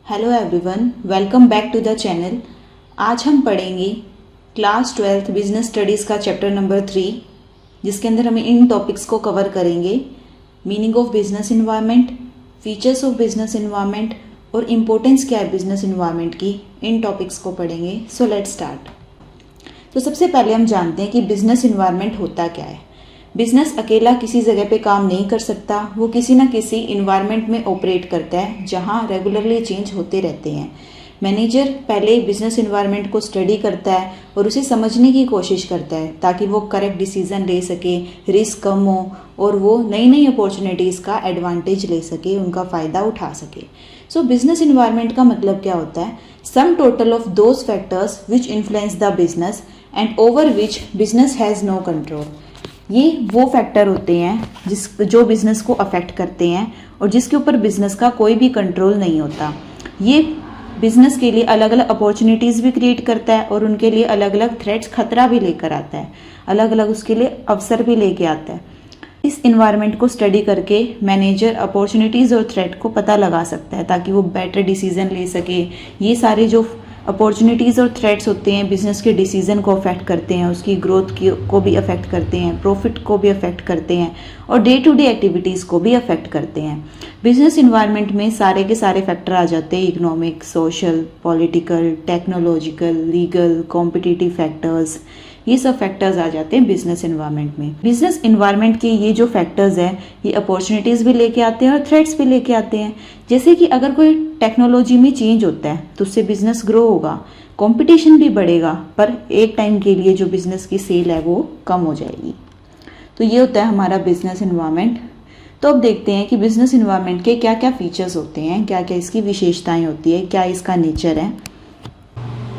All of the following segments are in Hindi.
Hello everyone, welcome back to the channel. आज हम पढ़ेंगे क्लास 12th बिजनेस स्टडीज़ का चैप्टर नंबर 3, जिसके अंदर हम इन टॉपिक्स को कवर करेंगे। Meaning of business environment, features of business environment और इम्पोर्टेंस क्या है बिजनेस इन्वायरमेंट की, इन टॉपिक्स को पढ़ेंगे। So let's start. तो सबसे पहले हम जानते हैं कि बिजनेस इन्वायरमेंट होता क्या है। बिजनेस अकेला किसी जगह पे काम नहीं कर सकता, वो किसी ना किसी इन्वायरमेंट में ऑपरेट करता है जहाँ रेगुलरली चेंज होते रहते हैं। मैनेजर पहले बिजनेस इन्वायरमेंट को स्टडी करता है और उसे समझने की कोशिश करता है ताकि वो करेक्ट डिसीजन ले सके, रिस्क कम हो और वो नई नई अपॉर्चुनिटीज़ का एडवांटेज ले सके, उनका फ़ायदा उठा सके। सो बिजनेस इन्वायरमेंट का मतलब क्या होता है? Sum total of those factors which influence the business and over which business has no control. ये वो फैक्टर होते हैं जो बिज़नेस को अफेक्ट करते हैं और जिसके ऊपर बिज़नेस का कोई भी कंट्रोल नहीं होता। ये बिज़नेस के लिए अलग अलग अपॉर्चुनिटीज़ भी क्रिएट करता है और उनके लिए अलग अलग थ्रेट्स, खतरा भी लेकर आता है, अलग अलग उसके लिए अवसर भी लेके आता है। इस इन्वायरमेंट को स्टडी करके मैनेजर अपॉर्चुनिटीज़ और थ्रेट को पता लगा सकता है ताकि वो बेटर डिसीजन ले सके। ये सारे जो अपॉर्चुनिटीज़ और थ्रेट्स होते हैं बिज़नेस के डिसीजन को अफेक्ट करते हैं, उसकी ग्रोथ को भी अफेक्ट करते हैं, प्रॉफिट को भी अफेक्ट करते हैं और डे टू डे एक्टिविटीज़ को भी अफेक्ट करते हैं। बिजनेस इन्वायरमेंट में सारे के सारे फैक्टर आ जाते हैं, economic, social, political, technological, legal, competitive factors. ये सब फैक्टर्स आ जाते हैं बिजनेस इन्वायरमेंट में। बिजनेस इन्वायरमेंट के ये जो फैक्टर्स हैं ये अपॉर्चुनिटीज़ भी लेके आते हैं और थ्रेट्स भी लेके आते हैं। जैसे कि अगर कोई टेक्नोलॉजी में चेंज होता है तो उससे बिजनेस ग्रो होगा, कंपटीशन भी बढ़ेगा, पर एक टाइम के लिए जो बिजनेस की सेल है वो कम हो जाएगी। तो ये होता है हमारा बिजनेस इन्वायरमेंट। तो अब देखते हैं कि बिजनेस इन्वायरमेंट के क्या क्या फीचर्स होते हैं, क्या क्या इसकी विशेषताएं होती है, क्या इसका नेचर है।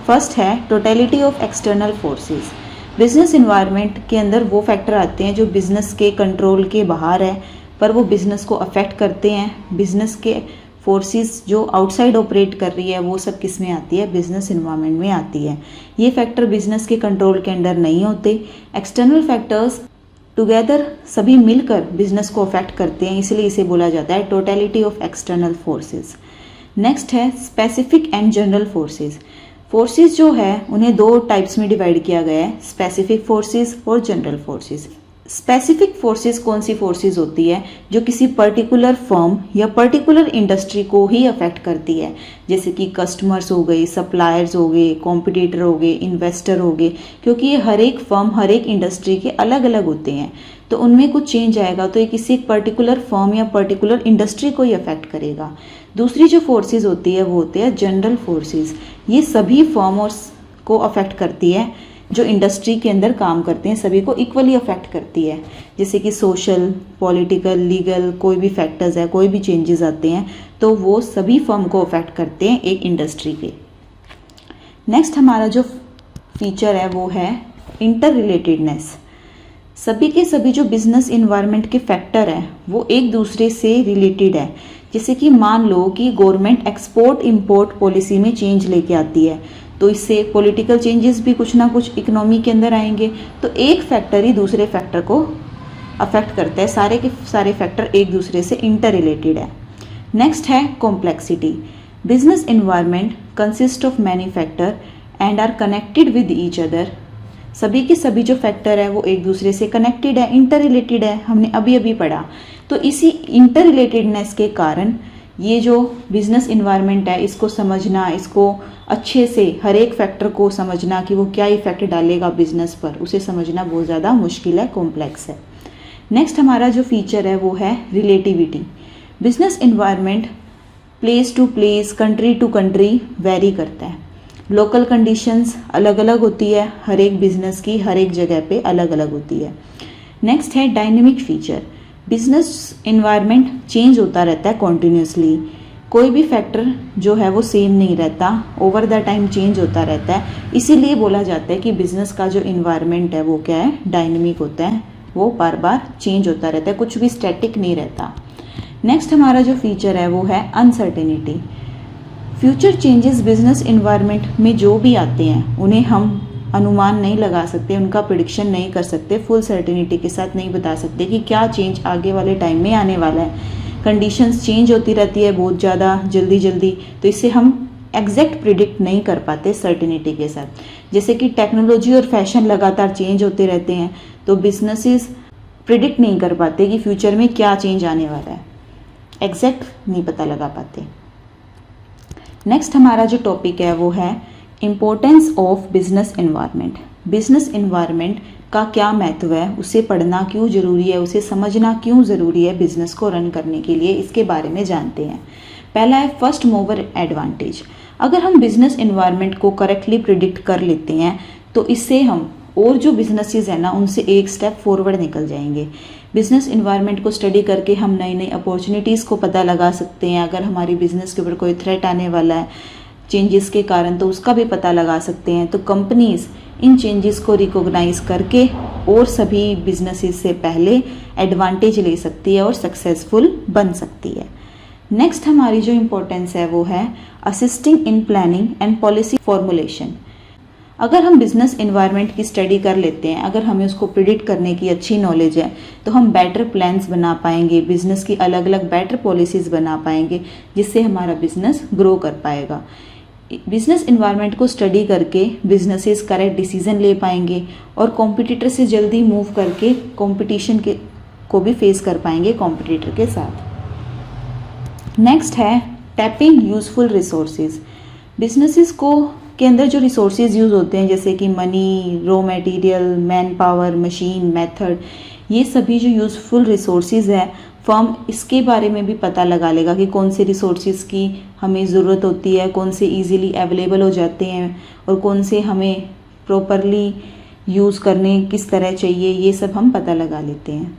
फर्स्ट है totality of external forces. Business environment के अंदर वो फैक्टर आते हैं जो बिजनेस के कंट्रोल के बाहर है पर वो बिजनेस को अफेक्ट करते हैं। बिजनेस के फोर्सेस जो आउटसाइड ऑपरेट कर रही है वो सब किस में आती है? बिजनेस इन्वायरमेंट में आती है। ये फैक्टर बिजनेस के कंट्रोल के अंडर नहीं होते। एक्सटर्नल फैक्टर्स टुगेदर सभी मिलकर बिजनेस को अफेक्ट करते हैं, इसलिए इसे बोला जाता है totality of external forces. Next है specific and general forces. Forces जो है उन्हें दो टाइप्स में डिवाइड किया गया है, स्पेसिफिक फोर्सेस और जनरल फोर्सेस। स्पेसिफिक फोर्सेस कौन सी फोर्सेस होती है? जो किसी पर्टिकुलर फर्म या पर्टिकुलर इंडस्ट्री को ही अफेक्ट करती है, जैसे कि कस्टमर्स हो गए, सप्लायर्स हो गए, कॉम्पिटिटर हो गए, इन्वेस्टर हो गए, क्योंकि ये हर एक फर्म, हर एक इंडस्ट्री के अलग अलग होते हैं। तो उनमें कुछ चेंज आएगा तो ये किसी पर्टिकुलर फर्म या पर्टिकुलर इंडस्ट्री को ही अफेक्ट करेगा। दूसरी जो फोर्सेस होती है वो होती है जनरल फोर्सेस। ये सभी फर्म को अफेक्ट करती है, जो इंडस्ट्री के अंदर काम करते हैं सभी को इक्वली अफेक्ट करती है। जैसे कि सोशल, पॉलिटिकल, लीगल, कोई भी फैक्टर्स है, कोई भी चेंजेस आते हैं तो वो सभी फर्म को अफेक्ट करते हैं एक इंडस्ट्री के। नेक्स्ट हमारा जो फीचर है वो है इंटर रिलेटेडनेस। सभी के सभी जो बिजनेस इन्वायरमेंट के फैक्टर हैं वो एक दूसरे से रिलेटेड है। जैसे कि मान लो कि गवर्नमेंट एक्सपोर्ट इंपोर्ट पॉलिसी में चेंज लेके आती है तो इससे पॉलिटिकल चेंजेस भी कुछ ना कुछ इकोनॉमी के अंदर आएंगे, तो एक फैक्टर ही दूसरे फैक्टर को अफेक्ट करता है। सारे के सारे फैक्टर एक दूसरे से इंटर रिलेटेड है। नेक्स्ट है complexity. Business environment consist of many factor and are connected with each other. सभी के सभी जो फैक्टर है वो एक दूसरे से कनेक्टेड है, इंटर रिलेटेड है, हमने अभी अभी पढ़ा। तो इसी इंटर रिलेटेडनेस के कारण ये जो बिजनेस इन्वायरमेंट है इसको समझना, इसको अच्छे से हर एक फैक्टर को समझना कि वो क्या इफेक्ट डालेगा बिजनेस पर, उसे समझना बहुत ज़्यादा मुश्किल है, कॉम्प्लेक्स है। नेक्स्ट हमारा जो फीचर है वो है relativity. Business environment place to place, country to country vary करता है। लोकल कंडीशंस अलग अलग होती है, हर एक बिजनेस की हर एक जगह पे अलग अलग होती है। नेक्स्ट है dynamic feature. Business environment change होता रहता है कॉन्टिन्यूसली, कोई भी फैक्टर जो है वो सेम नहीं रहता, ओवर द टाइम चेंज होता रहता है। इसीलिए बोला जाता है कि बिजनेस का जो इन्वायरमेंट है वो क्या है? डायनेमिक होता है, वो बार बार चेंज होता रहता है, कुछ भी स्टैटिक नहीं रहता। नेक्स्ट हमारा जो फीचर है वो है uncertainty. Future changes business environment में जो भी आते हैं उन्हें हम अनुमान नहीं लगा सकते, उनका प्रिडिक्शन नहीं कर सकते, फुल सर्टेनिटी के साथ नहीं बता सकते कि क्या चेंज आगे वाले टाइम में आने वाला है। कंडीशंस चेंज होती रहती है बहुत ज़्यादा जल्दी जल्दी, तो इससे हम एग्जैक्ट प्रिडिक्ट नहीं कर पाते सर्टिनिटी के साथ। जैसे कि टेक्नोलॉजी और फैशन लगातार चेंज होते रहते हैं, तो बिजनेसेस प्रिडिक्ट नहीं कर पाते कि फ्यूचर में क्या चेंज आने वाला है, एग्जैक्ट नहीं पता लगा पाते। नेक्स्ट हमारा जो टॉपिक है वो है importance of business environment. Business environment का क्या महत्व है, उसे पढ़ना क्यों ज़रूरी है, उसे समझना क्यों ज़रूरी है बिजनेस को रन करने के लिए, इसके बारे में जानते हैं। पहला है फर्स्ट मूवर एडवांटेज। अगर हम बिजनेस एनवायरनमेंट को करेक्टली प्रिडिक्ट कर लेते हैं तो इससे हम और जो बिजनेसेस हैं ना उनसे एक स्टेप फॉरवर्ड निकल जाएंगे। बिजनेस एनवायरनमेंट को स्टडी करके हम नई नई अपॉर्चुनिटीज़ को पता लगा सकते हैं। अगर हमारी बिजनेस के ऊपर कोई थ्रेट आने वाला है चेंजेस के कारण, तो उसका भी पता लगा सकते हैं। तो कंपनीज इन चेंजेस को रिकॉग्नाइज करके और सभी बिजनेसेस से पहले एडवांटेज ले सकती है और सक्सेसफुल बन सकती है। नेक्स्ट हमारी जो इम्पोर्टेंस है वो है assisting in planning and policy formulation. अगर हम बिजनेस एनवायरनमेंट की स्टडी कर लेते हैं, अगर हमें उसको प्रिडिक्ट करने की अच्छी नॉलेज है, तो हम बेटर प्लान्स बना पाएंगे, बिजनेस की अलग अलग बेटर पॉलिसीज़ बना पाएंगे, जिससे हमारा बिजनेस ग्रो कर पाएगा। बिजनेस एनवायरनमेंट को स्टडी करके बिजनेसेस करेक्ट डिसीजन ले पाएंगे और कॉम्पिटिटर से जल्दी मूव करके कॉम्पिटिशन को भी फेस कर पाएंगे कॉम्पिटिटर के साथ। नेक्स्ट है टैपिंग यूजफुल रिसोर्सेज। बिजनेसेस को के अंदर जो रिसोर्सेज यूज़ होते हैं जैसे कि money, raw material, man power, machine, method, ये सभी जो यूज़फुल रिसोर्सेज है फर्म इसके बारे में भी पता लगा लेगा कि कौन से रिसोर्सेज की हमें ज़रूरत होती है, कौन से इजीली अवेलेबल हो जाते हैं और कौन से हमें प्रॉपरली यूज़ करने किस तरह चाहिए, ये सब हम पता लगा लेते हैं।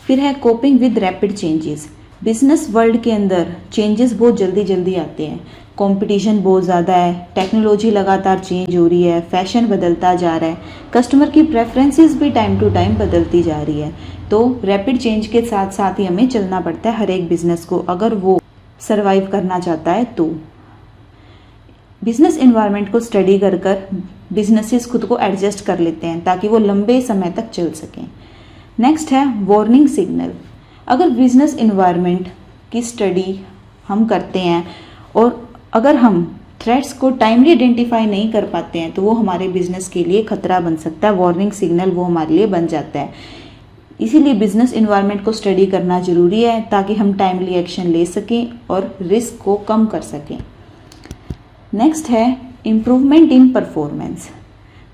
फिर है coping with rapid changes. Business world के अंदर चेंजेस बहुत जल्दी जल्दी आते हैं, कंपटीशन बहुत ज़्यादा है, टेक्नोलॉजी लगातार चेंज हो रही है, फैशन बदलता जा रहा है, कस्टमर की प्रेफरेंसेस भी टाइम टू टाइम बदलती जा रही है। तो रैपिड चेंज के साथ साथ ही हमें चलना पड़ता है हर एक बिजनेस को, अगर वो सर्वाइव करना चाहता है तो। बिजनेस एनवायरनमेंट को स्टडी कर कर बिजनेसेस खुद को एडजस्ट कर लेते हैं ताकि वो लंबे समय तक चल सकें। नेक्स्ट है वार्निंग सिग्नल। अगर बिजनेस एनवायरनमेंट की स्टडी हम करते हैं और अगर हम थ्रेट्स को टाइमली आइडेंटिफाई नहीं कर पाते हैं तो वो हमारे बिजनेस के लिए खतरा बन सकता है, वार्निंग सिग्नल वो हमारे लिए बन जाता है। इसीलिए बिजनेस एनवायरनमेंट को स्टडी करना ज़रूरी है ताकि हम टाइमली एक्शन ले सकें और रिस्क को कम कर सकें। नेक्स्ट है improvement in performance.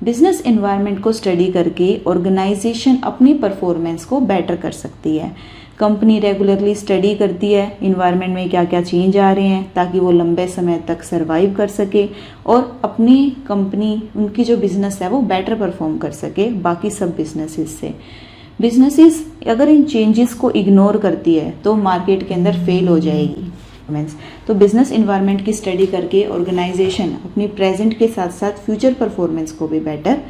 Business environment को स्टडी करके ऑर्गेनाइजेशन अपनी परफॉर्मेंस को बेटर कर सकती है। कंपनी रेगुलरली स्टडी करती है इन्वायरमेंट में क्या क्या चेंज आ रहे हैं ताकि वो लंबे समय तक सरवाइव कर सके और अपनी कंपनी उनकी जो बिज़नेस है वो बेटर परफॉर्म कर सके बाकी सब बिजनेसेस से। बिजनेसेस अगर इन चेंजेस को इग्नोर करती है तो मार्केट के अंदर फेल हो जाएगी। तो बिजनेस एनवायरनमेंट की स्टडी करके ऑर्गेनाइजेशन अपनी प्रेजेंट के साथ साथ फ्यूचर परफॉर्मेंस को भी बेटर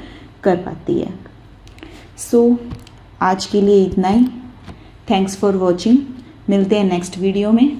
कर पाती है। सो आज के लिए इतना ही। Thanks for watching. मिलते हैं नेक्स्ट वीडियो में।